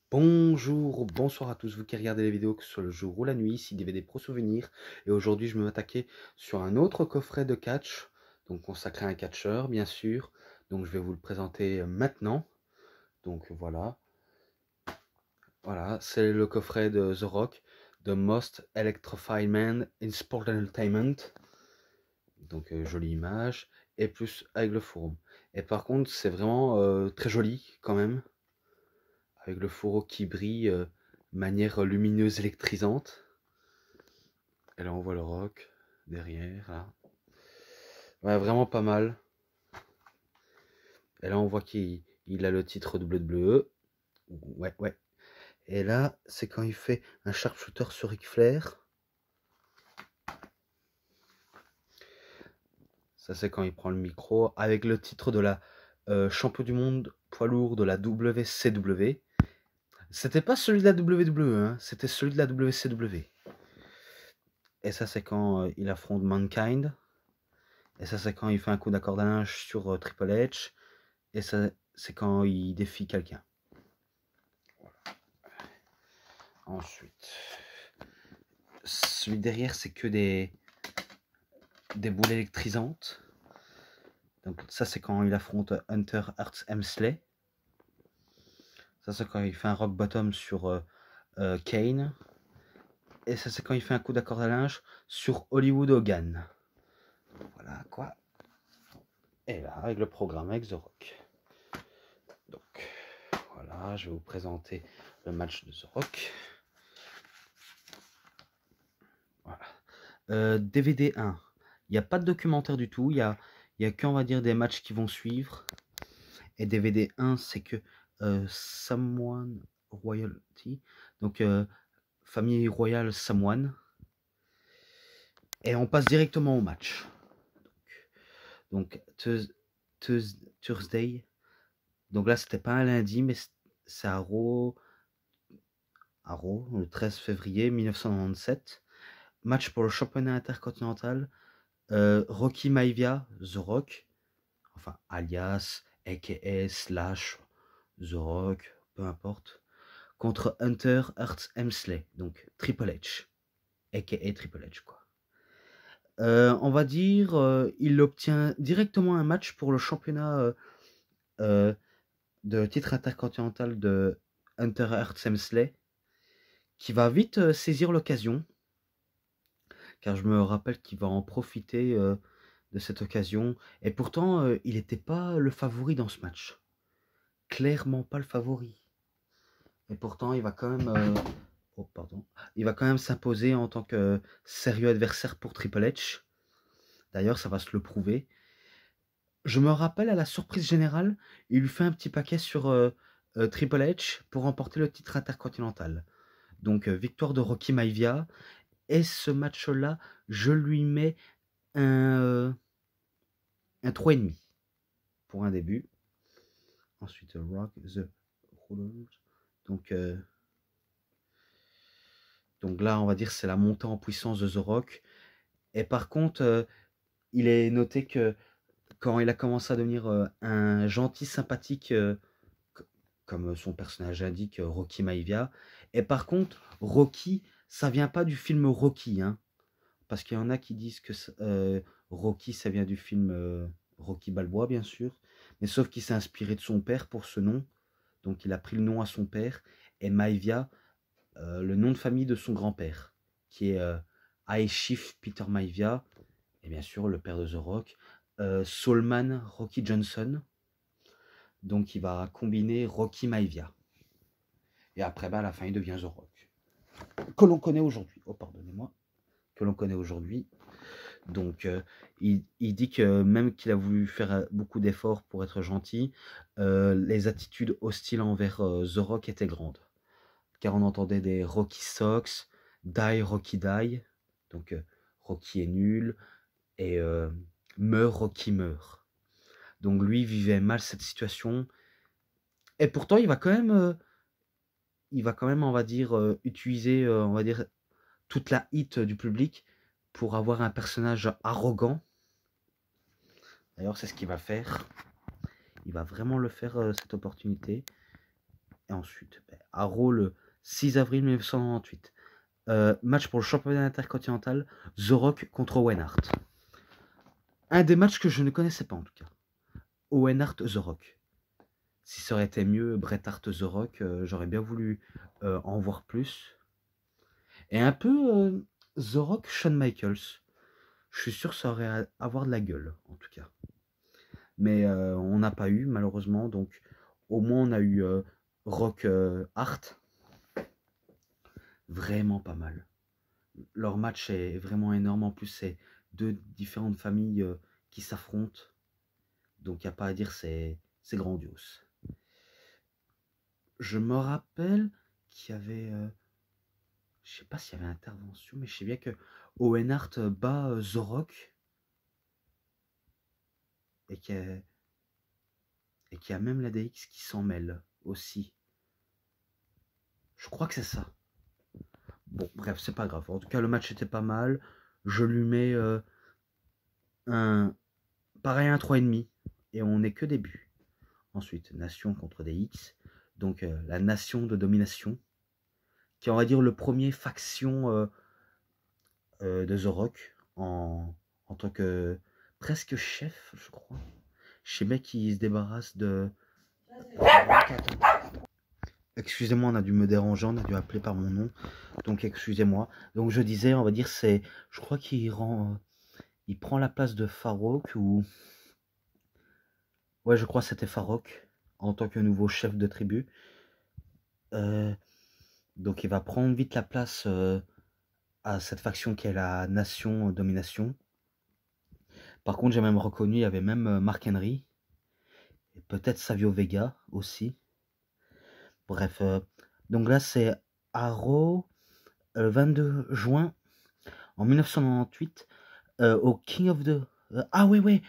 Bonjour, bonsoir à tous vous qui regardez les vidéos, que ce soit le jour ou la nuit, ici DVD Pro Souvenirs. Et aujourd'hui, je vais m'attaquer sur un autre coffret de catch, donc consacré à un catcheur, bien sûr. Donc, je vais vous le présenter maintenant. Donc, voilà, c'est le coffret de The Rock, The Most Electrifying Man in Sport Entertainment. Donc, jolie image, et plus avec le forum. Et par contre, c'est vraiment très joli quand même, avec le fourreau qui brille de manière lumineuse électrisante. Et là on voit le rock derrière là. Ouais, vraiment pas mal. Et là on voit qu'il a le titre WWE. Ouais, ouais. Et là c'est quand il fait un sharpshooter sur Ric Flair. Ça c'est quand il prend le micro avec le titre de la champion du monde poids lourd de la WCW. C'était pas celui de la WWE, hein, c'était celui de la WCW. Et ça c'est quand il affronte Mankind. Et ça c'est quand il fait un coup d'accord à linge sur Triple H. Et ça c'est quand il défie quelqu'un. Ensuite, celui derrière c'est que des boules électrisantes. Donc ça c'est quand il affronte Hunter Hearst Helmsley. Ça c'est quand il fait un rock bottom sur Kane. Et ça c'est quand il fait un coup d'accord à linge sur Hollywood Hogan. Voilà quoi. Et là avec le programme avec The Rock. Donc voilà, je vais vous présenter le match de The Rock. Voilà. DVD 1. Il n'y a pas de documentaire du tout. Il y a que, on va dire, des matchs qui vont suivre. Et DVD 1, c'est que Samoan Royalty. Donc, famille royale Samoan. Et on passe directement au match. Donc Thursday. Donc là, c'était pas un lundi, mais c'est à Raw, le 13 février 1997. Match pour le championnat intercontinental. Rocky Maivia, The Rock, enfin alias, aka slash The Rock, peu importe, contre Hunter Hearst Helmsley, donc Triple H, aka Triple H quoi. On va dire, il obtient directement un match pour le championnat de titre intercontinental de Hunter Hearst Helmsley, qui va vite saisir l'occasion, car je me rappelle qu'il va en profiter de cette occasion. Et pourtant, il n'était pas le favori dans ce match. Clairement pas le favori. Et pourtant, il va quand même... oh, pardon. Il va quand même s'imposer en tant que sérieux adversaire pour Triple H. D'ailleurs, ça va se le prouver. Je me rappelle, à la surprise générale, il lui fait un petit paquet sur Triple H pour remporter le titre intercontinental. Donc, victoire de Rocky Maivia. Et ce match-là, je lui mets un 3,5 pour un début. Ensuite, Rock the Rollers. Donc là, on va dire c'est la montée en puissance de The Rock. Et par contre, il est noté que quand il a commencé à devenir un gentil sympathique, comme son personnage indique, Rocky Maivia. Et par contre, Rocky, ça vient pas du film Rocky, hein, parce qu'il y en a qui disent que Rocky, ça vient du film Rocky Balboa, bien sûr. Mais sauf qu'il s'est inspiré de son père pour ce nom. Donc il a pris le nom à son père. Et Maivia, le nom de famille de son grand-père, qui est High Chief Peter Maivia, et bien sûr le père de The Rock, Soulman Rocky Johnson. Donc il va combiner Rocky Maivia. Et après, à la fin, il devient The Rock. Que l'on connaît aujourd'hui. Oh, pardonnez-moi. Que l'on connaît aujourd'hui. Donc, il dit que même qu'il a voulu faire beaucoup d'efforts pour être gentil, les attitudes hostiles envers The Rock étaient grandes. Car on entendait des Rocky Sox, Die Rocky Die, donc Rocky est nul, et meurt Rocky meurt. Donc lui vivait mal cette situation, et pourtant il va quand même, on va dire, utiliser, on va dire, toute la hit du public pour avoir un personnage arrogant. D'ailleurs, c'est ce qu'il va faire. Il va vraiment le faire, cette opportunité. Et ensuite, à Raw, le 6 avril 1998. Match pour le championnat intercontinental, The Rock contre Owen Hart. Un des matchs que je ne connaissais pas en tout cas. Owen Hart, The Rock. Si ça aurait été mieux, Bret Hart, The Rock, j'aurais bien voulu en voir plus. Et un peu The Rock, Shawn Michaels. Je suis sûr que ça aurait avoir de la gueule, en tout cas. Mais on n'a pas eu, malheureusement. Donc, au moins, on a eu Rock Hart. Vraiment pas mal. Leur match est vraiment énorme. En plus, c'est deux différentes familles qui s'affrontent. Donc, il n'y a pas à dire, c'est grandiose. Je me rappelle qu'il y avait... je sais pas s'il y avait intervention, mais je sais bien que Owen Hart bat The Rock. Et qu'il y a même la DX qui s'en mêle aussi. Je crois que c'est ça. Bon, bref, c'est pas grave. En tout cas, le match était pas mal. Je lui mets pareil, un 3,5. Et on n'est que début. Ensuite, Nation contre DX. Donc, la Nation de domination. Qui est, on va dire, le premier faction de The Rock. En tant que presque chef, je crois. Je sais bien qu'il se débarrasse de... Excusez-moi, on a dû me déranger, on a dû appeler par mon nom. Donc, excusez-moi. Donc, je disais, on va dire, c'est... Je crois qu'il il prend la place de Farouk ou... Ouais, je crois que c'était Farouk en tant que nouveau chef de tribu. Donc, il va prendre vite la place à cette faction qui est la Nation Domination. Par contre, j'ai même reconnu, il y avait même Mark Henry. Et peut-être Savio Vega aussi. Bref, donc là, c'est Arrow, 22 juin en 1998, au King of the... ah oui,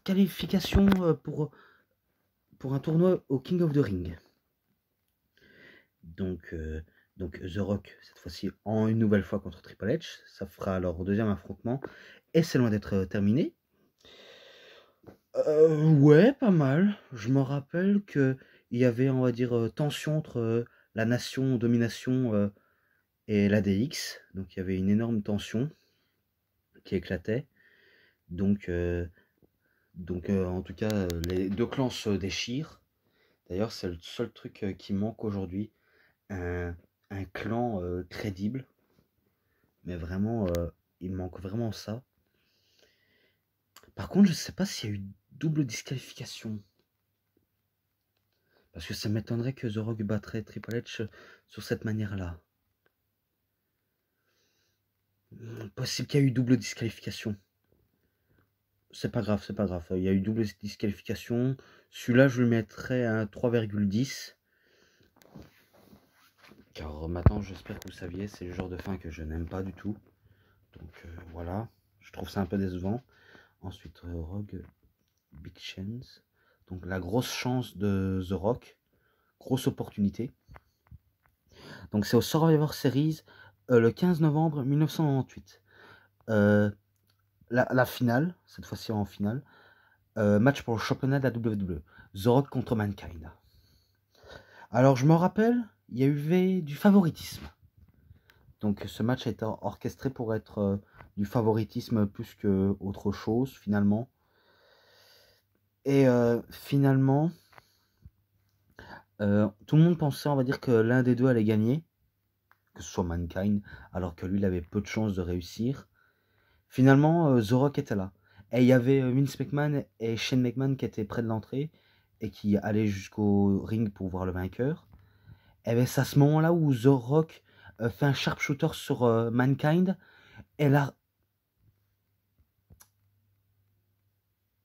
qualification pour un tournoi au King of the Ring. Donc The Rock, cette fois-ci, une nouvelle fois contre Triple H. Ça fera leur deuxième affrontement. Et c'est loin d'être terminé. Ouais, pas mal. Je me rappelle qu'il y avait, on va dire, tension entre la Nation Domination et l'ADX. Donc il y avait une énorme tension qui éclatait. Donc en tout cas, les deux clans se déchirent. D'ailleurs, c'est le seul truc qui manque aujourd'hui. Un clan crédible. Mais vraiment, il manque vraiment ça. Par contre, je sais pas s'il y a eu double disqualification. Parce que ça m'étonnerait que The Rock battrait Triple H sur cette manière-là. Possible qu'il y a eu double disqualification. C'est pas grave, c'est pas grave. Il y a eu double disqualification. Celui-là, je lui mettrais un 3,10. Car maintenant, j'espère que vous saviez, c'est le genre de fin que je n'aime pas du tout. Donc voilà, je trouve ça un peu décevant. Ensuite, Rogue, Big Chance. Donc la grosse chance de The Rock. Grosse opportunité. Donc c'est au Survivor Series le 15 novembre 1998. La finale, cette fois-ci en finale. Match pour le championnat de la WWE. The Rock contre Mankind. Alors je me rappelle, il y a eu du favoritisme. Donc ce match a été orchestré pour être du favoritisme plus que autre chose finalement. Et finalement, tout le monde pensait, on va dire, que l'un des deux allait gagner, que ce soit Mankind, alors que lui il avait peu de chances de réussir. Finalement, The Rock était là. Et il y avait Vince McMahon et Shane McMahon qui étaient près de l'entrée et qui allaient jusqu'au ring pour voir le vainqueur. Et bien c'est à ce moment-là où The Rock fait un sharpshooter sur Mankind. Et là,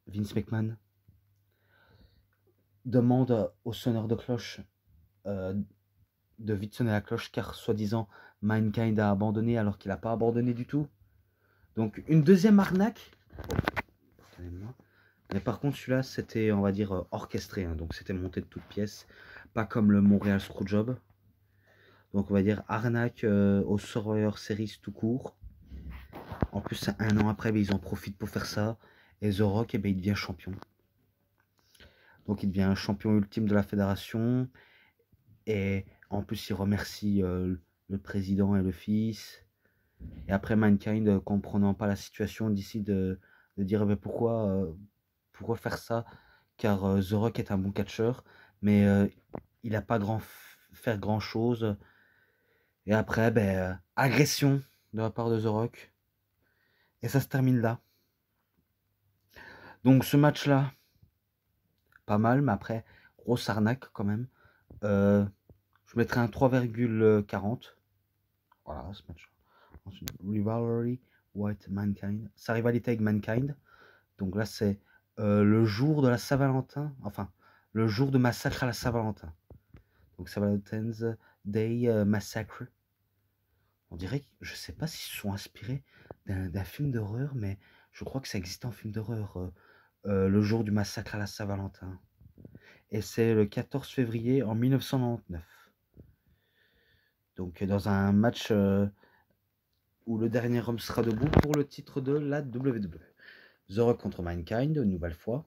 Vince McMahon demande au sonneur de cloche de vite sonner la cloche car soi-disant Mankind a abandonné alors qu'il n'a pas abandonné du tout. Donc une deuxième arnaque. Mais par contre celui-là c'était, on va dire, orchestré, hein, donc c'était monté de toutes pièces, pas comme le Montréal Screwjob. Donc on va dire arnaque au Survivor Series tout court. En plus un an après, ils en profitent pour faire ça. Et The Rock, il devient champion. Donc il devient champion ultime de la fédération. Et en plus, il remercie le président et le fils. Et après, Mankind, comprenant pas la situation, décide de dire mais pourquoi faire ça? Car The Rock est un bon catcheur, mais il n'a pas faire grand chose. Et après, agression de la part de The Rock. Et ça se termine là. Donc ce match-là, pas mal, mais après, grosse arnaque quand même. Je mettrais un 3,40. Voilà, ce match. Ensuite, Rivalry, White Mankind. Sa rivalité avec Mankind. Donc là, c'est le jour de la Saint-Valentin. Enfin, le jour de massacre à la Saint-Valentin. Donc Saint-Valentine's Day Massacre. On dirait que je sais pas s'ils se sont inspirés d'un film d'horreur, mais je crois que ça existe en film d'horreur. Le jour du massacre à la Saint-Valentin. Et c'est le 14 février en 1999. Donc dans un match où le dernier homme sera debout pour le titre de la WWE. The Rock contre Mankind, une nouvelle fois.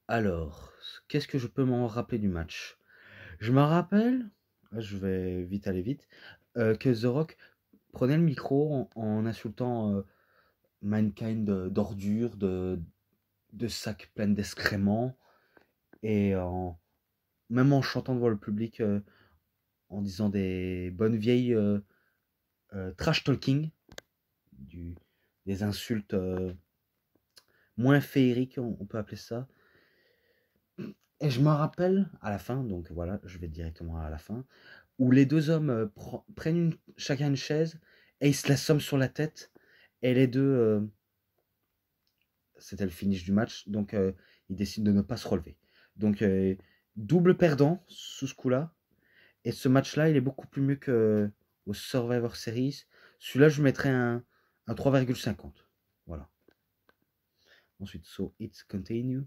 Alors, qu'est-ce que je peux m'en rappeler du match? Je me rappelle, je vais aller vite, que The Rock prenait le micro en insultant Mankind d'ordures, de sacs pleins d'excréments, et même en chantant devant le public, en disant des bonnes vieilles trash talking, des insultes moins féeriques, on peut appeler ça. Et je me rappelle à la fin, donc voilà, je vais directement à la fin, où les deux hommes prennent chacun une chaise et ils se l'assomment sur la tête. Et les deux, c'était le finish du match, donc ils décident de ne pas se relever. Donc double perdant sous ce coup-là. Et ce match-là, il est beaucoup plus mieux que au Survivor Series. Celui-là, je mettrais un 3,50. Voilà. Ensuite, So It's Continue.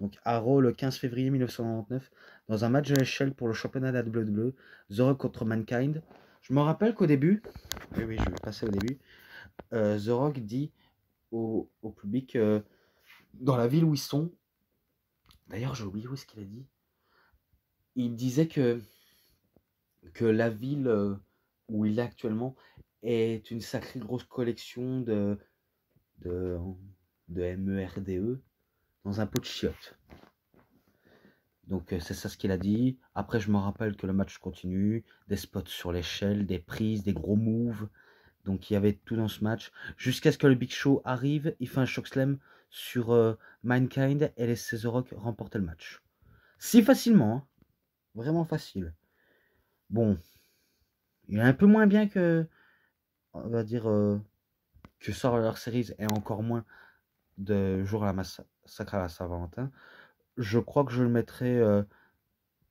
Donc, à Raw, le 15 février 1999, dans un match de l'échelle pour le championnat de la WWE, The Rock contre Mankind. Je me rappelle qu'au début, oui, je vais passer au début, The Rock dit au public, dans la ville où ils sont, d'ailleurs, j'ai oublié où est-ce qu'il a dit, il disait que la ville où il est actuellement est une sacrée grosse collection de MERDE dans un pot de chiottes. Donc c'est ça ce qu'il a dit. Après je me rappelle que le match continue, des spots sur l'échelle, des prises, des gros moves. Donc il y avait tout dans ce match. Jusqu'à ce que le Big Show arrive, il fait un chokeslam sur Mankind et laisse The Rock remporter le match. Si facilement, hein. Vraiment facile. Bon, il est un peu moins bien que, on va dire, que Survivor Series et encore moins de Jour à la Massacre à la Saint-Valentin. Je crois que je le mettrais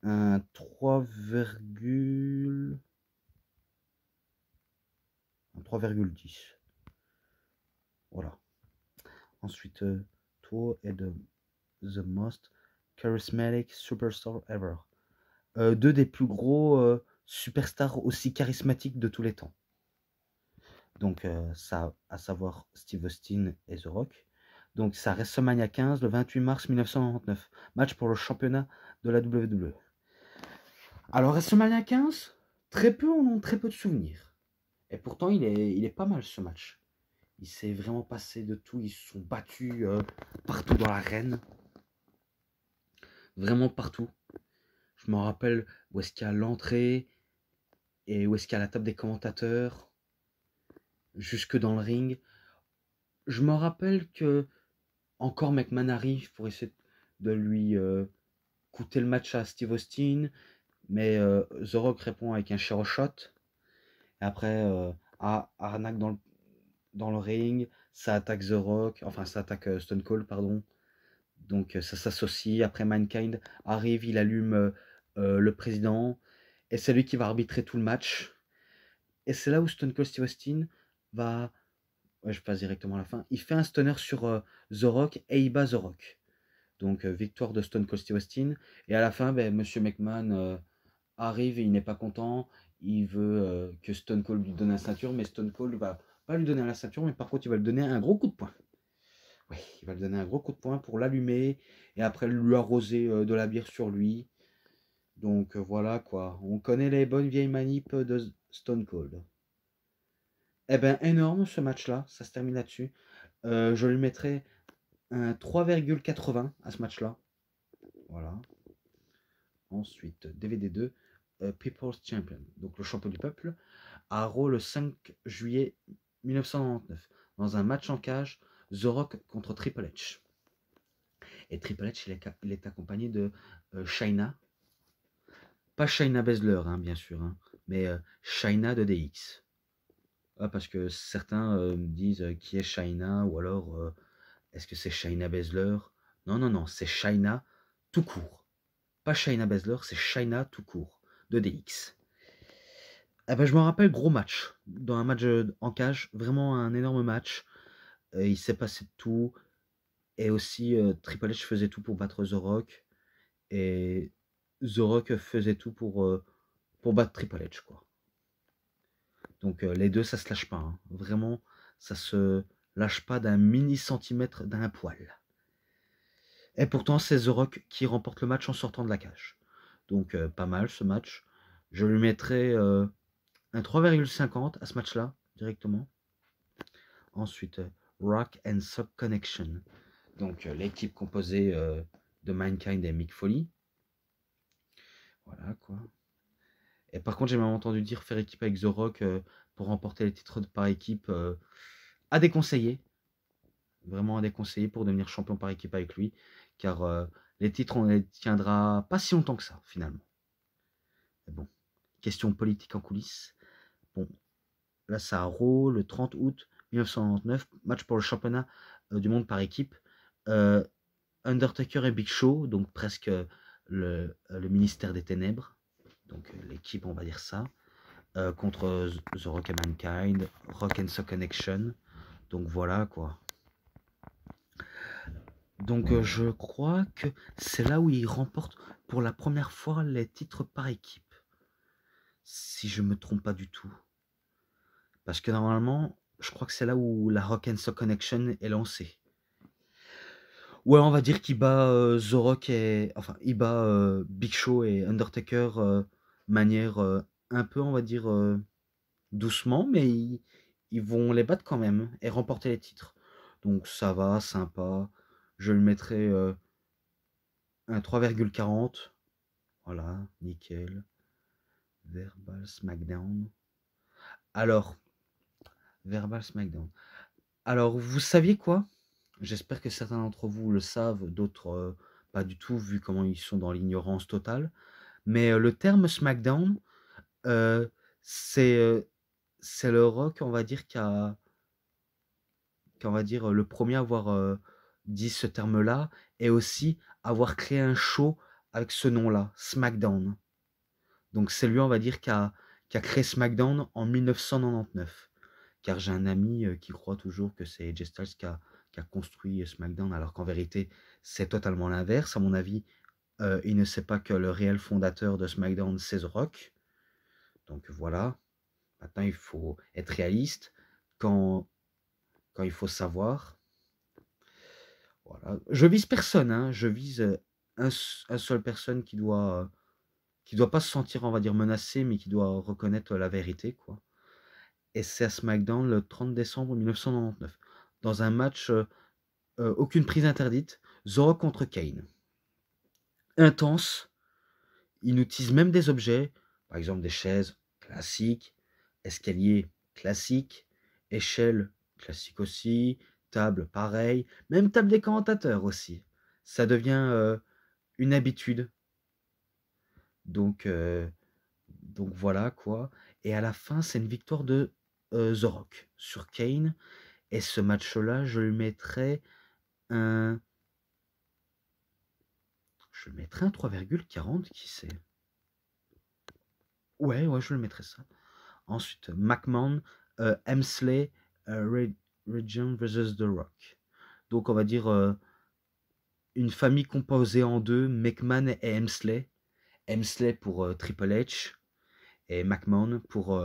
un 3,10. Voilà. Ensuite, toi est the most charismatic superstar ever. Deux des plus gros superstars aussi charismatiques de tous les temps. Donc, ça, à savoir Steve Austin et The Rock. Donc, ça WrestleMania 15, le 28 mars 1999. Match pour le championnat de la WWE. Alors, WrestleMania 15, très peu en ont très peu de souvenirs. Et pourtant, il est pas mal ce match. Il s'est vraiment passé de tout. Ils se sont battus partout dans l'arène. Vraiment partout. Je me rappelle où est-ce qu'il y a l'entrée et où est-ce qu'il y a la table des commentateurs. Jusque dans le ring. Je me rappelle que encore McMahon arrive pour essayer de lui coûter le match à Steve Austin. Mais The Rock répond avec un chair shot. Et après, arnaque dans le ring. Ça attaque The Rock. Enfin, ça attaque Stone Cold, pardon. Donc ça s'associe. Après, Mankind arrive, il allume le président. Et c'est lui qui va arbitrer tout le match. Et c'est là où Stone Cold Steve Austin va... Ouais, je passe directement à la fin. Il fait un stunner sur The Rock et il bat The Rock. Donc victoire de Stone Cold Steve Austin. Et à la fin, Monsieur McMahon arrive et il n'est pas content. Il veut que Stone Cold lui donne la ceinture. Mais Stone Cold va pas lui donner la ceinture. Mais par contre, il va lui donner un gros coup de poing. Oui, il va lui donner un gros coup de poing pour l'allumer. Et après, lui arroser de la bière sur lui. Donc voilà quoi, on connaît les bonnes vieilles manips de Stone Cold. Eh ben énorme ce match-là, ça se termine là-dessus. Je lui mettrai un 3,80 à ce match-là. Voilà. Ensuite, DVD 2, People's Champion, donc le champion du peuple, à Raw le 5 juillet 1999, dans un match en cage, The Rock contre Triple H. Et Triple H, il est accompagné de Shayna. Pas Shayna Baszler, hein, bien sûr, hein, mais Shayna de DX. Ah, parce que certains disent qui est Shayna, ou alors est-ce que c'est Shayna Baszler? Non, non, non, c'est Shayna tout court. Pas Shayna Baszler, c'est Shayna tout court, de DX. Eh ben, je me rappelle, gros match, dans un match en cage, vraiment un énorme match. Il s'est passé de tout, et aussi Triple H faisait tout pour battre The Rock, et The Rock faisait tout pour battre Triple H, quoi. Donc les deux, ça se lâche pas, hein. Vraiment, ça se lâche pas d'un mini-centimètre d'un poil. Et pourtant, c'est The Rock qui remporte le match en sortant de la cage. Donc pas mal ce match. Je lui mettrai un 3,50 à ce match-là, directement. Ensuite, Rock and Sock Connection. Donc l'équipe composée de Mankind et Mick Foley. Voilà quoi. Et par contre, j'ai même entendu dire faire équipe avec The Rock pour remporter les titres par équipe à déconseiller. Vraiment à déconseiller pour devenir champion par équipe avec lui. Car les titres, on les tiendra pas si longtemps que ça, finalement. Mais bon, question politique en coulisses. Bon, là, ça a Raw le 30 août 1999, match pour le championnat du monde par équipe. Undertaker et Big Show, donc presque le ministère des Ténèbres, donc l'équipe, on va dire ça, contre The Rock and Mankind, Rock and Sock Connection. Donc voilà quoi. Donc je crois que c'est là où il remporte pour la première fois les titres par équipe. Si je me trompe pas du tout. Parce que normalement, je crois que c'est là où la Rock and Sock Connection est lancée. Ouais, on va dire qu'il bat The Rock et. Enfin, il bat Big Show et Undertaker manière un peu, on va dire, doucement, mais ils vont les battre quand même et remporter les titres. Donc ça va, sympa. Je le mettrai un 3,40. Voilà, nickel. Verbal SmackDown. Alors, Verbal SmackDown. Alors, vous saviez quoi? J'espère que certains d'entre vous le savent, d'autres pas du tout, vu comment ils sont dans l'ignorance totale. Mais le terme SmackDown, euh, c'est euh, c'est le Rock, on va dire, qui on va dire, le premier à avoir dit ce terme-là, et aussi avoir créé un show avec ce nom-là, SmackDown. Donc c'est lui, on va dire, qui a créé SmackDown en 1999. Car j'ai un ami qui croit toujours que c'est AJ Styles qui a construit SmackDown, alors qu'en vérité, c'est totalement l'inverse. À mon avis, il ne sait pas que le réel fondateur de SmackDown, c'est The Rock. Donc voilà, maintenant il faut être réaliste quand, quand il faut savoir. Voilà. Je vise personne, hein. Je vise un seule personne qui doit pas se sentir, on va dire, menacée, mais qui doit reconnaître la vérité, quoi. Et c'est à SmackDown le 30 décembre 1999, dans un match aucune prise interdite, The Rock contre Kane. Intense, il utilise même des objets, par exemple des chaises classiques, escalier classique, échelle classique aussi, table pareil, même table des commentateurs aussi. Ça devient une habitude. Donc, euh, donc voilà quoi. Et à la fin, c'est une victoire de The Rock sur Kane. Et ce match-là, un, je le mettrais un 3,40, qui sait. Ouais, ouais, je le mettrais ça. Ensuite, McMahon, Hemsley, Region versus The Rock. Donc, on va dire une famille composée en deux, McMahon et Hemsley. Hemsley pour Triple H et McMahon pour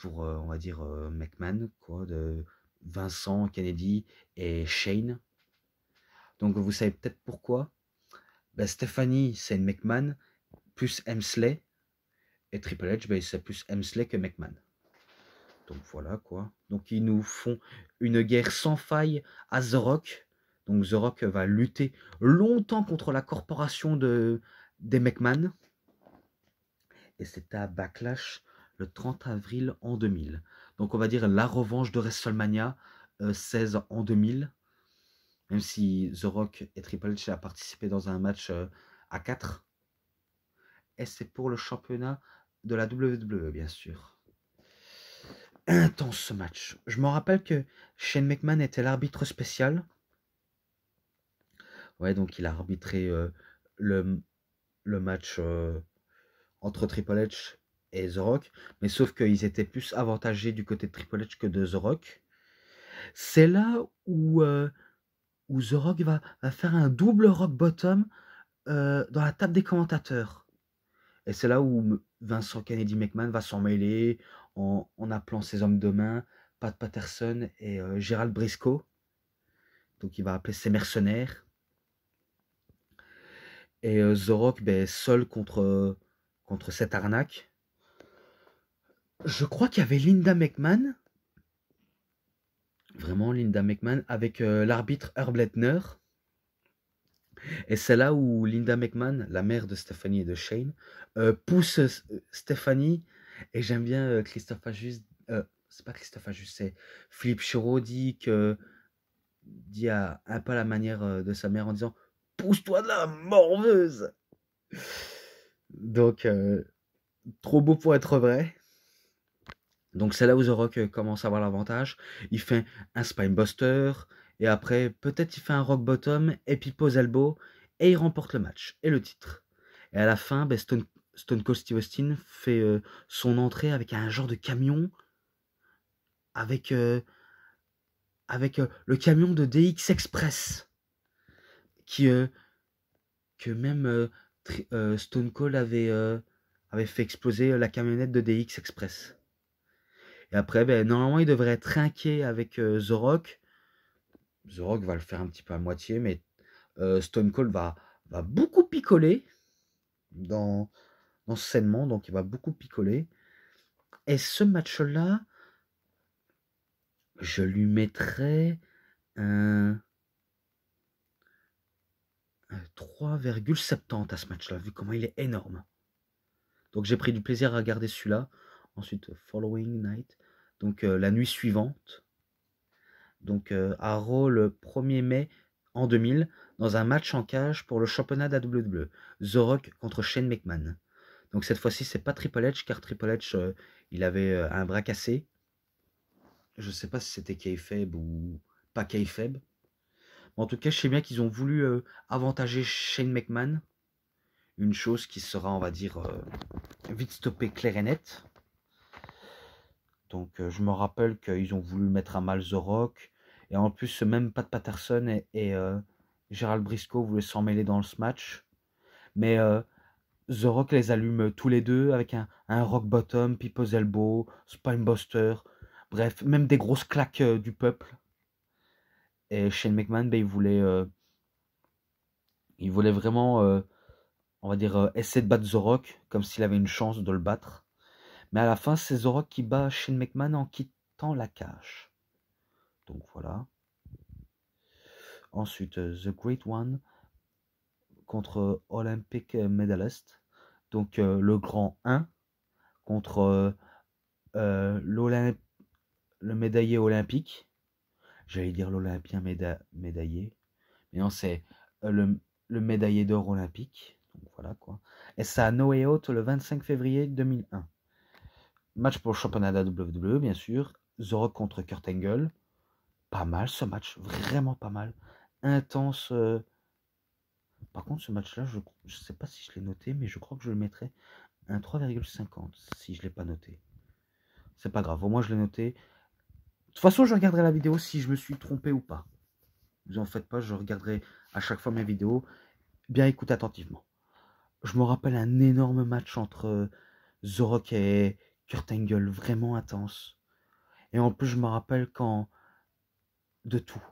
on va dire, McMahon, quoi, de Vincent Kennedy et Shane. Donc, vous savez peut-être pourquoi. Ben, Stephanie, c'est une McMahon plus Hemsley. Et Triple H, ben, c'est plus Hemsley que McMahon. Donc voilà quoi. Donc ils nous font une guerre sans faille à The Rock. Donc The Rock va lutter longtemps contre la corporation des McMahon. Et c'était à Backlash le 30 avril en 2000. Donc on va dire la revanche de WrestleMania 16 en 2000. Même si The Rock et Triple H a participé dans un match à 4. Et c'est pour le championnat de la WWE, bien sûr. Intense ce match. Je me rappelle que Shane McMahon était l'arbitre spécial. Ouais, donc il a arbitré le match entre Triple H et The Rock. Mais sauf qu'ils étaient plus avantagés du côté de Triple H que de The Rock. C'est là où The Rock va faire un double rock bottom dans la table des commentateurs. Et c'est là où Vincent Kennedy McMahon va s'en mêler en appelant ses hommes de main, Pat Patterson et Gerald Briscoe. Donc il va appeler ses mercenaires. Et The Rock, ben, seul contre cette arnaque. Je crois qu'il y avait Linda McMahon. Vraiment Linda McMahon avec l'arbitre Herb Leitner. Et c'est là où Linda McMahon, la mère de Stephanie et de Shane, pousse Stephanie. Et j'aime bien Christophe Ajus. C'est pas Christophe Ajus, c'est Philippe Chiro dit à un peu à la manière de sa mère en disant pousse-toi de la morveuse. Donc, trop beau pour être vrai. Donc, c'est là où The Rock commence à avoir l'avantage. Il fait un Spinebuster. Et après, peut-être il fait un Rock Bottom et puis pose elbow. Et il remporte le match et le titre. Et à la fin, ben, Stone Cold Steve Austin fait son entrée avec un genre de camion. Avec le camion de DX Express. Que même Stone Cold avait fait exploser la camionnette de DX Express. Et après, ben, normalement, il devrait être trinqué avec The Rock. The Rock va le faire un petit peu à moitié, mais Stone Cold va beaucoup picoler dans ce segment, donc il va beaucoup picoler. Et ce match-là, je lui mettrais un 3,70 à ce match-là, vu comment il est énorme. Donc j'ai pris du plaisir à regarder celui-là. Ensuite, Following Night, donc la nuit suivante. Donc à Raw le 1er mai en 2000, dans un match en cage pour le championnat de la WWE. The Rock contre Shane McMahon. Donc cette fois-ci, c'est pas Triple H, car Triple H, il avait un bras cassé. Je sais pas si c'était kayfabe ou pas kayfabe. En tout cas, je sais bien qu'ils ont voulu avantager Shane McMahon. Une chose qui sera, on va dire, vite stoppée claire et nette. Donc je me rappelle qu'ils ont voulu mettre à mal The Rock. Et en plus, ce même Pat Patterson et Gerald Briscoe voulaient s'en mêler dans ce match. Mais The Rock les allume tous les deux avec un rock bottom, people's elbow, spinebuster. Bref, même des grosses claques du peuple. Et Shane McMahon, ben, il voulait vraiment, on va dire, essayer de battre The Rock, comme s'il avait une chance de le battre. Mais à la fin, c'est The Rock qui bat Shane McMahon en quittant la cage. Donc voilà. Ensuite, The Great One contre Olympic Medalist. Donc le grand 1 contre le médaillé olympique. J'allais dire l'Olympien médaillé. Mais non, c'est le médaillé d'or olympique. Donc voilà quoi. Et ça a No Way Out le 25 février 2001. Match pour le championnat de la WWE, bien sûr. The Rock contre Kurt Angle. Pas mal ce match, vraiment pas mal. Intense. Par contre, ce match-là, je ne sais pas si je l'ai noté, mais je crois que je le mettrais un 3,50 si je ne l'ai pas noté. C'est pas grave, au moins je l'ai noté. De toute façon, je regarderai la vidéo si je me suis trompé ou pas. Vous en faites pas, je regarderai à chaque fois mes vidéos. Bien écoute attentivement. Je me rappelle un énorme match entre The Rock et Kurt Angle, vraiment intense. Et en plus, je me rappelle quand de tout.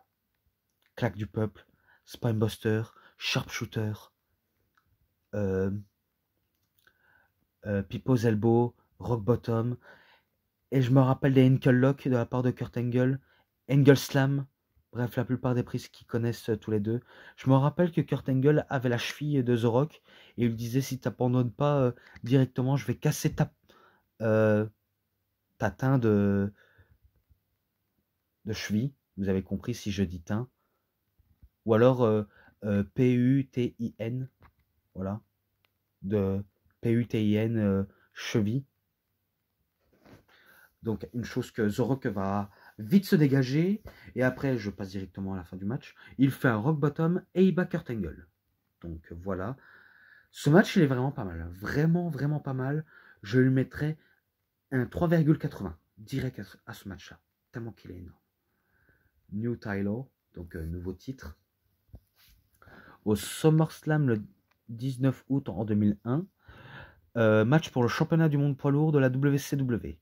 Claque du peuple, Spinebuster, Sharpshooter, People's Elbow, Rock Bottom. Et je me rappelle des Ankle Lock de la part de Kurt Angle, Angle Slam. Bref, la plupart des prises qui connaissent tous les deux. Je me rappelle que Kurt Angle avait la cheville de The Rock et il lui disait si tu n'abandonnes pas directement, je vais casser ta teint de cheville. Vous avez compris si je dis teint. Ou alors P-U-T-I-N. Voilà. De P-U-T-I-N cheville. Donc une chose que The Rock va vite se dégager. Et après, je passe directement à la fin du match. Il fait un rock bottom et il bat Kurt Angle. Donc voilà. Ce match, il est vraiment pas mal. Vraiment, vraiment pas mal. Je lui mettrai un 3,80 direct à ce match-là. Tellement qu'il est énorme. New title, donc nouveau titre. Au SummerSlam le 19 août en 2001. Match pour le championnat du monde poids lourd de la WCW.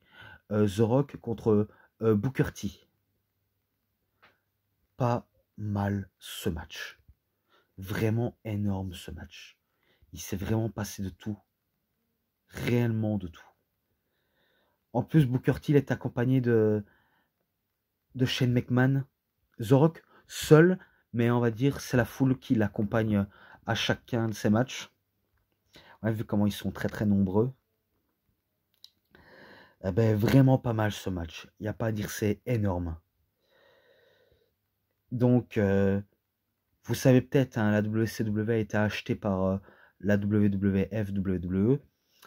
The Rock contre Booker T. Pas mal ce match. Vraiment énorme ce match. Il s'est vraiment passé de tout. Réellement de tout. En plus, Booker T est accompagné de Shane McMahon. The Rock seul, mais on va dire c'est la foule qui l'accompagne à chacun de ses matchs. On a vu comment ils sont très très nombreux. Eh ben, vraiment pas mal ce match. Il n'y a pas à dire, c'est énorme. Donc, vous savez peut-être, hein, la WCW a été achetée par la WWF, WWE,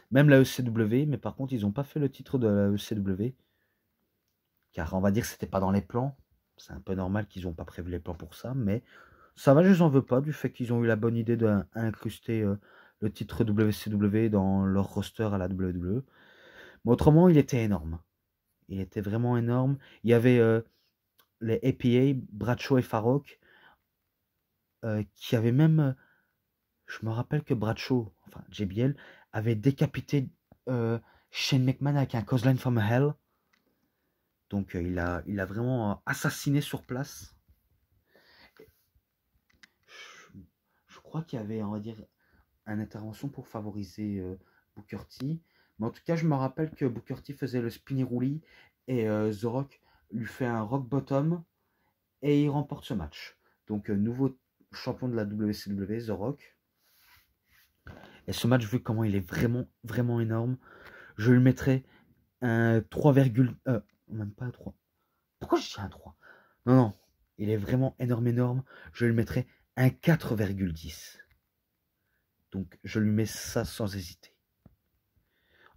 même la ECW, mais par contre, ils n'ont pas fait le titre de la ECW. Car on va dire que c'était pas dans les plans. C'est un peu normal qu'ils n'ont pas prévu les plans pour ça, mais ça va, je les en veux pas du fait qu'ils ont eu la bonne idée d'incruster le titre WCW dans leur roster à la WWE. Mais autrement, il était énorme. Il était vraiment énorme. Il y avait les APA, Bradshaw et Farrock, qui avaient même... je me rappelle que Bradshaw, enfin JBL, avait décapité Shane McMahon avec un Clothesline from Hell. Donc il a vraiment assassiné sur place. Je crois qu'il y avait, on va dire, une intervention pour favoriser Booker T. Mais en tout cas, je me rappelle que Booker T faisait le spinny roulis et The Rock lui fait un rock bottom et il remporte ce match. Donc nouveau champion de la WCW, The Rock. Et ce match, vu comment il est vraiment, vraiment énorme, je lui mettrai un 3, même pas un 3. Pourquoi je dis un 3? Non, non, il est vraiment énorme, énorme. Je lui mettrai un 4,10. Donc, je lui mets ça sans hésiter.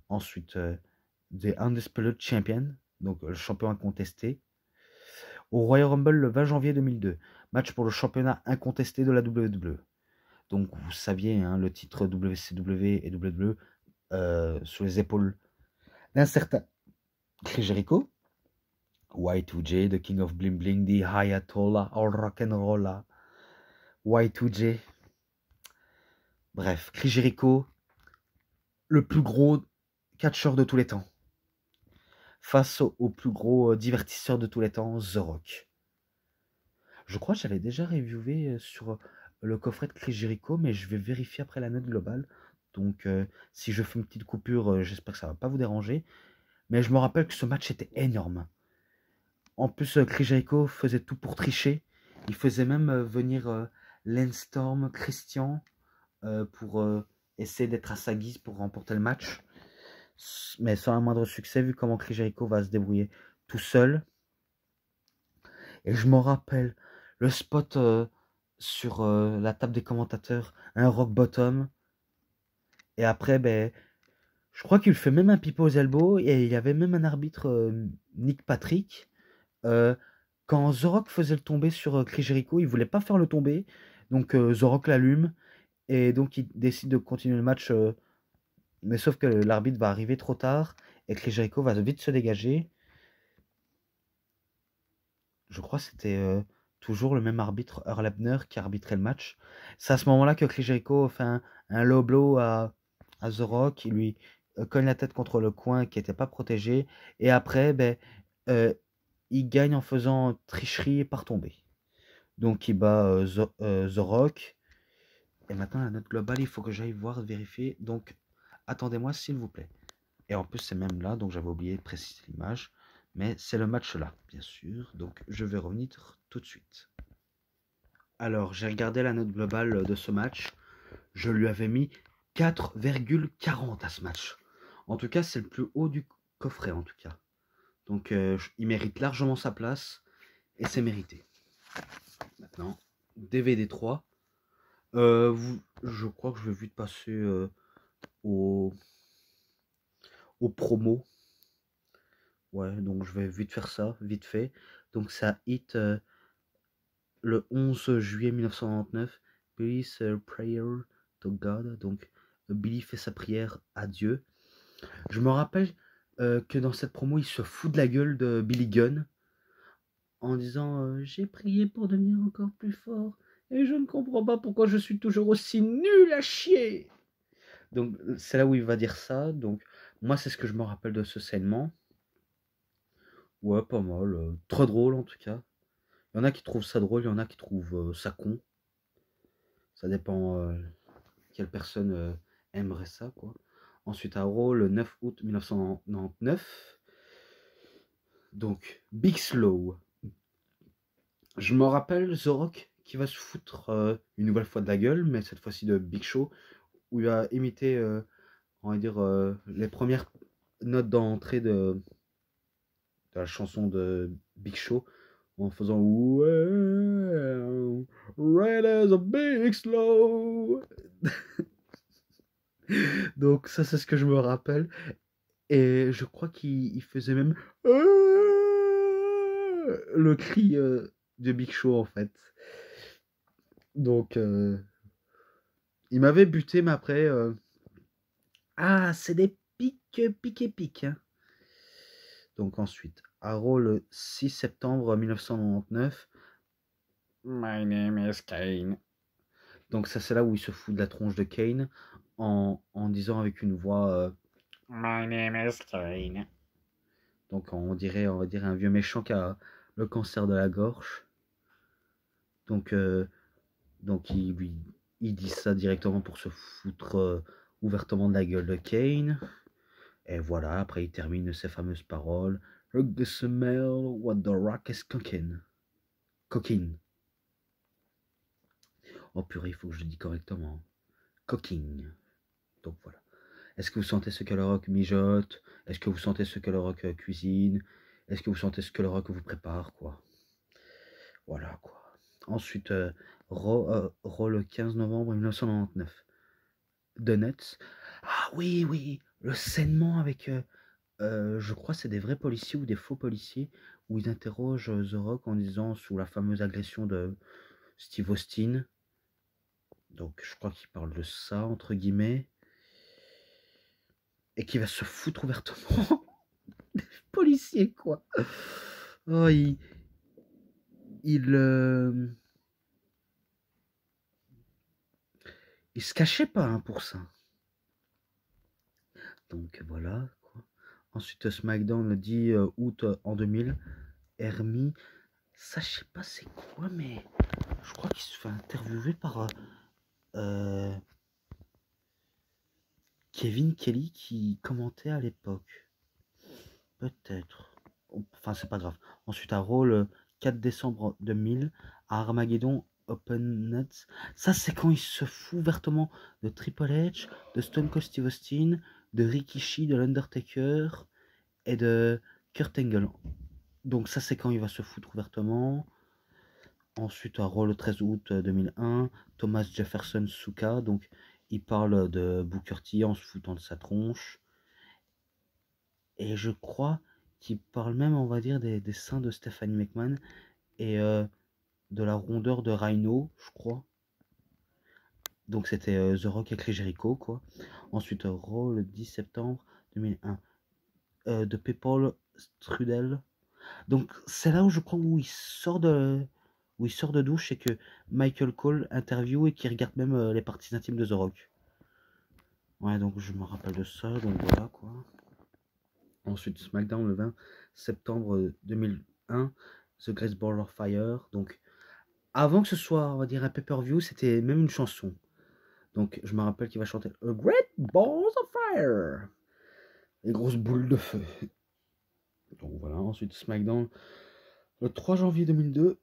Ensuite, The Undisputed Champion, donc le champion incontesté. Au Royal Rumble le 20 janvier 2002. Match pour le championnat incontesté de la WWE. Donc, vous saviez, hein, le titre WCW et WWE sur les épaules d'un certain Chris Jericho. Y2J, the King of Bling Bling, the Ayatollah, all rock'n'rolla. Y2J. Bref, Chris Jericho, le plus gros catcheur de tous les temps. Face au plus gros divertisseur de tous les temps, The Rock. Je crois que j'avais déjà reviewé sur le coffret de Chris Jericho, mais je vais vérifier après la note globale. Donc, si je fais une petite coupure, j'espère que ça ne va pas vous déranger. Mais je me rappelle que ce match était énorme. En plus, Chris Jericho faisait tout pour tricher. Il faisait même venir Lance Storm, Christian, pour essayer d'être à sa guise pour remporter le match. Mais sans un moindre succès, vu comment Chris Jericho va se débrouiller tout seul. Et je me rappelle le spot sur la table des commentateurs, un rock bottom. Et après, ben, je crois qu'il fait même un pipeau aux elbows. Et il y avait même un arbitre, Nick Patrick. Quand The Rock faisait le tomber sur Chris Jericho, il voulait pas faire le tomber. Donc The Rock l'allume. Et donc il décide de continuer le match. Mais sauf que l'arbitre va arriver trop tard. Et Chris Jericho va vite se dégager. Je crois que c'était toujours le même arbitre, Earl Hebner, qui arbitrait le match. C'est à ce moment-là que Chris Jericho fait un low blow à The Rock. Il lui cogne la tête contre le coin qui n'était pas protégé. Et après, ben, il gagne en faisant tricherie et par tomber. Donc il bat The Rock. Et maintenant la note globale, il faut que j'aille voir, vérifier. Donc Attendez-moi, s'il vous plaît. Et en plus, c'est même là, donc j'avais oublié de préciser l'image. Mais c'est le match là, bien sûr. Donc je vais revenir tout de suite. Alors, j'ai regardé la note globale de ce match. Je lui avais mis 4,40 à ce match. En tout cas, c'est le plus haut du coffret, en tout cas. Donc, il mérite largement sa place. Et c'est mérité. Maintenant, DVD 3. Je crois que je vais vite passer au promo. Ouais, donc je vais vite faire ça, vite fait. Donc ça hit le 11 juillet 1999. Billy's Prayer to God. Donc Billy fait sa prière à Dieu. Je me rappelle que dans cette promo, il se fout de la gueule de Billy Gunn en disant j'ai prié pour devenir encore plus fort et je ne comprends pas pourquoi je suis toujours aussi nul à chier. Donc c'est là où il va dire ça. Donc moi, c'est ce que je me rappelle de ce saignement. Ouais, pas mal. Très drôle en tout cas. Il y en a qui trouvent ça drôle, il y en a qui trouvent ça con. Ça dépend quelle personne aimerait ça, quoi. Ensuite, à Raw, le 9 août 1999. Donc, Big Slow. Je me rappelle The Rock qui va se foutre une nouvelle fois de la gueule, mais cette fois-ci de Big Show, où il va imiter, on va dire, les premières notes d'entrée de la chanson de Big Show, en faisant well, red as a big slow. Donc ça c'est ce que je me rappelle. Et je crois qu'il faisait même le cri de Big Show en fait. Donc il m'avait buté, mais après ah, c'est des piques et piques hein. Donc ensuite Arrow le 6 septembre 1999. My name is Kane. Donc ça c'est là où il se fout de la tronche de Kane en disant avec une voix My name is Kane. Donc on va dire un vieux méchant qui a le cancer de la gorge. Donc il dit ça directement pour se foutre ouvertement de la gueule de Kane. Et voilà, après il termine ses fameuses paroles. Look the smell what the rock is cooking. Cooking. Oh purée, il faut que je le dise correctement. Cooking. Donc voilà. Est-ce que vous sentez ce que le rock mijote? Est-ce que vous sentez ce que le rock cuisine? Est-ce que vous sentez ce que le rock vous prépare, quoi? Voilà, quoi. Ensuite, Raw le 15 novembre 1999. The Nuts. Ah oui, oui, le saignement avec, je crois c'est des vrais policiers ou des faux policiers, où ils interrogent The Rock en disant sous la fameuse agression de Steve Austin. Donc je crois qu'il parle de ça, entre guillemets. Et qui va se foutre ouvertement des policiers, quoi. Oh, il se cachait pas hein, pour ça. Donc voilà, quoi. Ensuite, SmackDown le 10 août en 2000. Hermie, ça je sais pas c'est quoi, mais je crois qu'il se fait interviewer par Kevin Kelly qui commentait à l'époque. Peut-être. Enfin, c'est pas grave. Ensuite, à Raw, le 4 décembre 2000, à Armageddon Open Nuts. Ça, c'est quand il se fout ouvertement de Triple H, de Stone Cold Steve Austin, de Rikishi, de l'Undertaker et de Kurt Angle. Donc, ça, c'est quand il va se foutre ouvertement. Ensuite, à Raw, le 13 août 2001, Thomas Jefferson Suka. Donc, il parle de Booker T en se foutant de sa tronche. Et je crois qu'il parle même, on va dire, des seins de Stephanie McMahon et de la rondeur de Rhino, je crois. Donc c'était The Rock et Chris Jericho, quoi. Ensuite, Raw le 10 septembre 2001. De People Strudel. Donc c'est là où je crois où il sort de douche et que Michael Cole interview et qui regarde même les parties intimes de The Rock. Ouais, donc je me rappelle de ça, donc voilà, quoi. Ensuite, SmackDown le 20 septembre 2001, The Great Ball of Fire. Donc, avant que ce soit, on va dire, un pay-per-view, c'était même une chanson. Donc je me rappelle qu'il va chanter A Great Balls of Fire. Les grosses boules de feu. Donc voilà, ensuite SmackDown. Le 3 janvier 2002,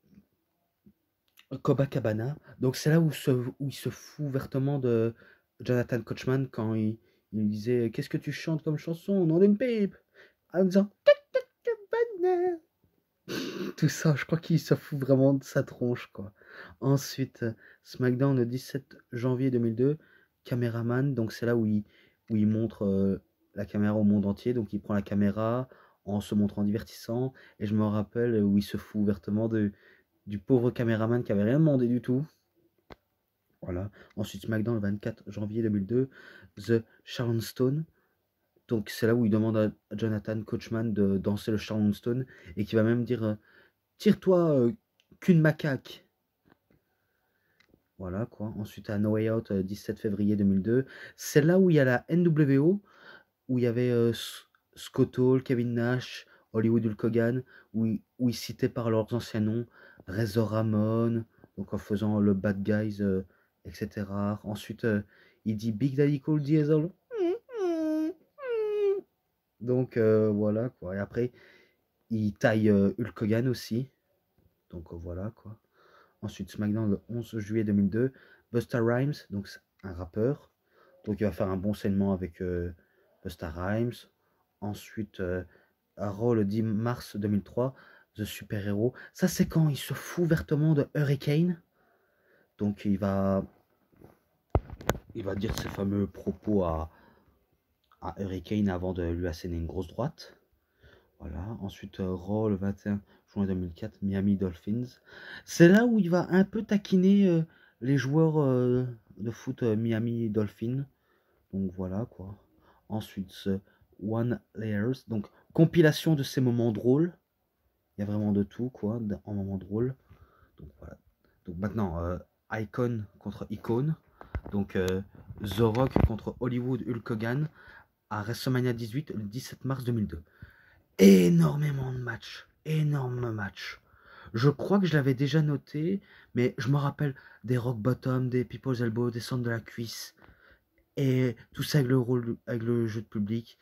Copacabana. Donc c'est là où il se fout ouvertement de Jonathan Coachman quand il disait qu'est-ce que tu chantes comme chanson au nom d'une pipe en disant Copacabana. Tout ça, je crois qu'il se fout vraiment de sa tronche, quoi. Ensuite, SmackDown le 17 janvier 2002, caméraman. Donc c'est là où il montre la caméra au monde entier. Donc il prend la caméra en se montrant divertissant. Et je me rappelle où il se fout ouvertement du pauvre caméraman qui avait rien demandé du tout. Voilà. Ensuite, SmackDown le 24 janvier 2002, The Sharon Stone. Donc c'est là où il demande à Jonathan Coachman de danser le Sharon Stone et qui va même dire tire-toi qu'une macaque. Voilà quoi. Ensuite à No Way Out 17 février 2002. C'est là où il y a la NWO, où il y avait Scott Hall, Kevin Nash, Hollywood Hulk Hogan, où ils citaient par leurs anciens noms Razor Ramon, donc en faisant le Bad Guys, etc. Ensuite, il dit Big Daddy Cool Diesel. Donc voilà quoi. Et après, il taille Hulk Hogan aussi. Donc voilà quoi. Ensuite, SmackDown le 11 juillet 2002, Busta Rhymes, donc c'est un rappeur. Donc il va faire un bon saignement avec Busta Rhymes. Ensuite, à Raw le 10 mars 2003, The Super Hero. Ça, c'est quand il se fout ouvertement de Hurricane. Donc il va dire ses fameux propos à Hurricane avant de lui asséner une grosse droite. Voilà. Ensuite, Raw le 21 juin 2004, Miami Dolphins. C'est là où il va un peu taquiner les joueurs de foot Miami Dolphins. Donc voilà quoi. Ensuite, One Layers. Donc compilation de ces moments drôles. Il y a vraiment de tout quoi, en moments drôles. Donc voilà. Donc maintenant, Icon contre Icon. Donc The Rock contre Hollywood Hulk Hogan à WrestleMania 18 le 17 mars 2002. Énormément de matchs. Énorme match. Je crois que je l'avais déjà noté, mais je me rappelle des rock bottom, des people's elbow, des centres de la cuisse. Et tout ça avec le jeu de public.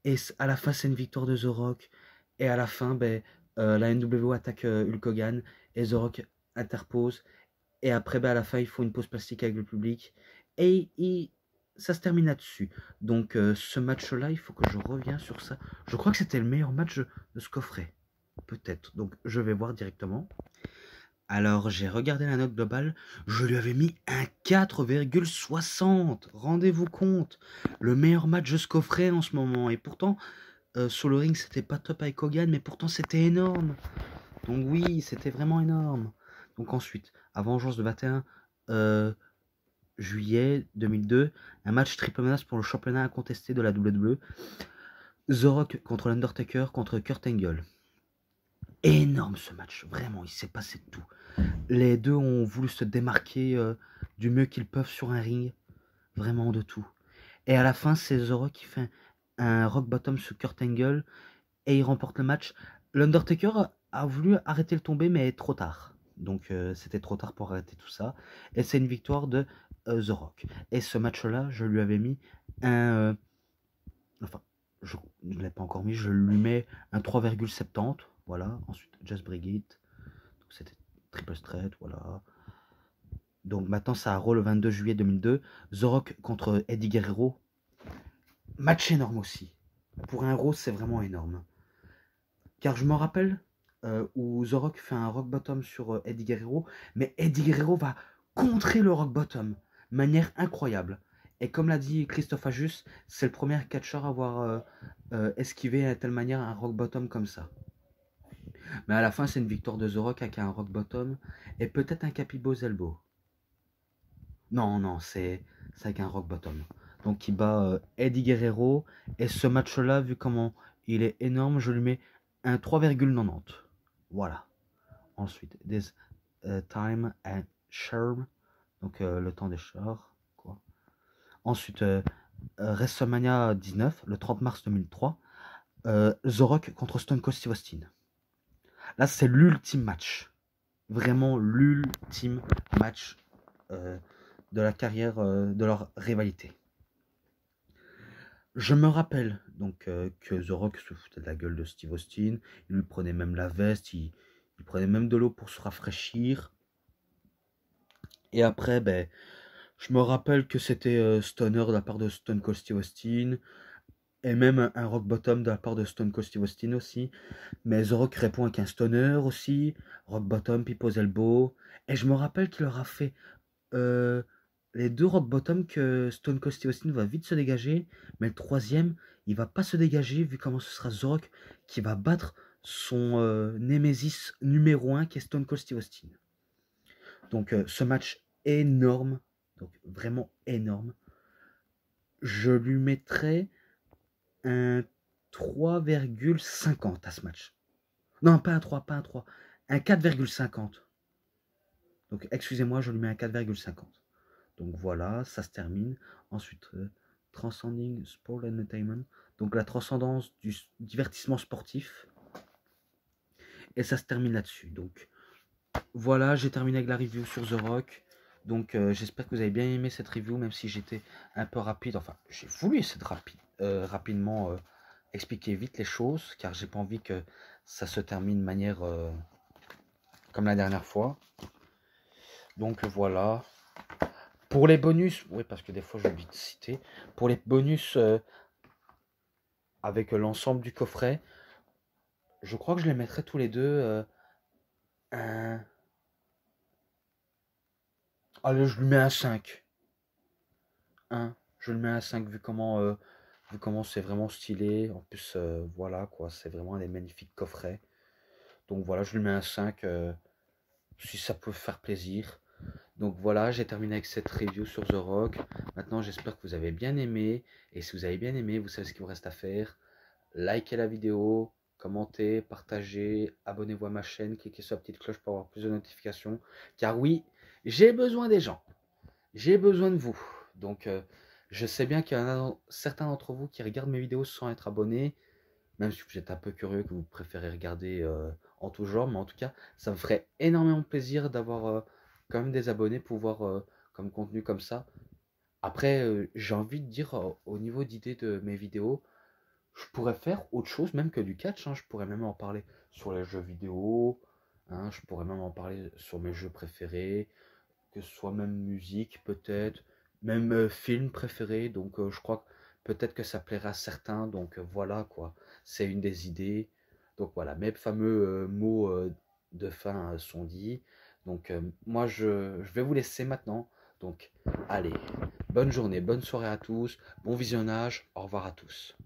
Et à la fin, c'est une victoire de The Rock. Et à la fin, la NWO attaque Hulk Hogan. Et The Rock interpose. Et après, à la fin, il faut une pause plastique avec le public. Et ça se termine là-dessus. Donc, ce match-là, il faut que je revienne sur ça. Je crois que c'était le meilleur match de ce coffret. Peut-être. Donc, je vais voir directement. Alors, j'ai regardé la note globale. Je lui avais mis un 4,60. Rendez-vous compte. Le meilleur match de ce coffret en ce moment. Et pourtant, sur le ring, c'était pas top avec Hogan. Mais pourtant, c'était énorme. Donc oui, c'était vraiment énorme. Donc ensuite, à Vengeance de 21 juillet 2002, un match triple menace pour le championnat incontesté de la WWE. The Rock contre l'Undertaker contre Kurt Angle. Énorme ce match, vraiment, il s'est passé de tout. Les deux ont voulu se démarquer du mieux qu'ils peuvent sur un ring. Vraiment de tout. Et à la fin, c'est The Rock qui fait un rock bottom sur Kurt Angle et il remporte le match. L'Undertaker a voulu arrêter le tomber, mais trop tard. Donc c'était trop tard pour arrêter tout ça. Et c'est une victoire de The Rock. Et ce match-là, je lui avais mis un... enfin, je ne l'ai pas encore mis, je lui mets un 3,70. Voilà. Ensuite, Just Bring It. C'était triple straight, voilà. Donc maintenant, ça a Raw le 22 juillet 2002. The Rock contre Eddie Guerrero. Match énorme aussi. Pour un Raw, c'est vraiment énorme. Car je me rappelle où The Rock fait un rock bottom sur Eddie Guerrero, mais Eddie Guerrero va contrer le rock bottom de manière incroyable. Et comme l'a dit Christophe Ajus, c'est le premier catcheur à avoir esquivé à telle manière un rock bottom comme ça. Mais à la fin, c'est une victoire de The Rock avec un rock bottom et peut-être un Capibo's elbow. Non, c'est avec un rock bottom. Donc il bat Eddie Guerrero. Et ce match-là, vu comment il est énorme, je lui mets un 3,90. Voilà. Ensuite, This Time and Charm. Donc le temps des chars. Quoi. Ensuite, WrestleMania 19, le 30 mars 2003. The Rock contre Stone Cold Steve Austin. Là, c'est l'ultime match. Vraiment l'ultime match de la carrière, de leur rivalité. Je me rappelle donc que The Rock se foutait de la gueule de Steve Austin, il lui prenait même la veste, il prenait même de l'eau pour se rafraîchir. Et après, ben, je me rappelle que c'était Stoner de la part de Stone Cold Steve Austin, et même un Rock Bottom de la part de Stone Cold Steve Austin aussi. Mais The Rock répond avec un Stoner aussi, Rock Bottom, People's Elbow. Et je me rappelle qu'il leur a fait euh, les deux Rock Bottom que Stone Cold Steve Austin va vite se dégager, mais le troisième, il va pas se dégager vu comment ce sera The Rock qui va battre son Nemesis numéro 1 qui est Stone Cold Steve Austin. Donc ce match énorme, donc vraiment énorme. Je lui mettrais un 3,50 à ce match. Non, pas un 3, pas un 3, un 4,50. Donc excusez-moi, je lui mets un 4,50. Donc voilà, ça se termine. Ensuite, Transcending Sport Entertainment. Donc la transcendance du divertissement sportif. Et ça se termine là-dessus. Donc voilà, j'ai terminé avec la review sur The Rock. Donc j'espère que vous avez bien aimé cette review, même si j'étais un peu rapide. Enfin, j'ai voulu essayer de rapidement expliquer vite les choses, car j'ai pas envie que ça se termine de manière comme la dernière fois. Donc voilà. Pour les bonus, oui, parce que des fois j'oublie de citer. Pour les bonus avec l'ensemble du coffret, je crois que je les mettrai tous les deux. Un... Allez, je lui mets un 5. Je le mets à 5 vu comment c'est vraiment stylé. En plus, voilà quoi, c'est vraiment des magnifiques coffrets. Donc voilà, je lui mets un 5 si ça peut faire plaisir. Donc voilà, j'ai terminé avec cette review sur The Rock. Maintenant, j'espère que vous avez bien aimé. Et si vous avez bien aimé, vous savez ce qu'il vous reste à faire. Likez la vidéo, commentez, partagez, abonnez-vous à ma chaîne, cliquez sur la petite cloche pour avoir plus de notifications. Car oui, j'ai besoin des gens. J'ai besoin de vous. Donc, je sais bien qu'il y en a certains d'entre vous qui regardent mes vidéos sans être abonnés, même si vous êtes un peu curieux, que vous préférez regarder en tout genre. Mais en tout cas, ça me ferait énormément plaisir d'avoir quand même des abonnés pour voir comme contenu comme ça. Après, j'ai envie de dire, au niveau d'idées de mes vidéos, je pourrais faire autre chose même que du catch. Hein. Je pourrais même en parler sur les jeux vidéo. Hein. Je pourrais même en parler sur mes jeux préférés, que ce soit même musique peut-être, même film préféré. Donc je crois que peut-être que ça plaira à certains. Donc voilà quoi, c'est une des idées. Donc voilà, mes fameux mots de fin sont dits. Donc moi je vais vous laisser maintenant. Donc allez, bonne journée, bonne soirée à tous, bon visionnage, au revoir à tous.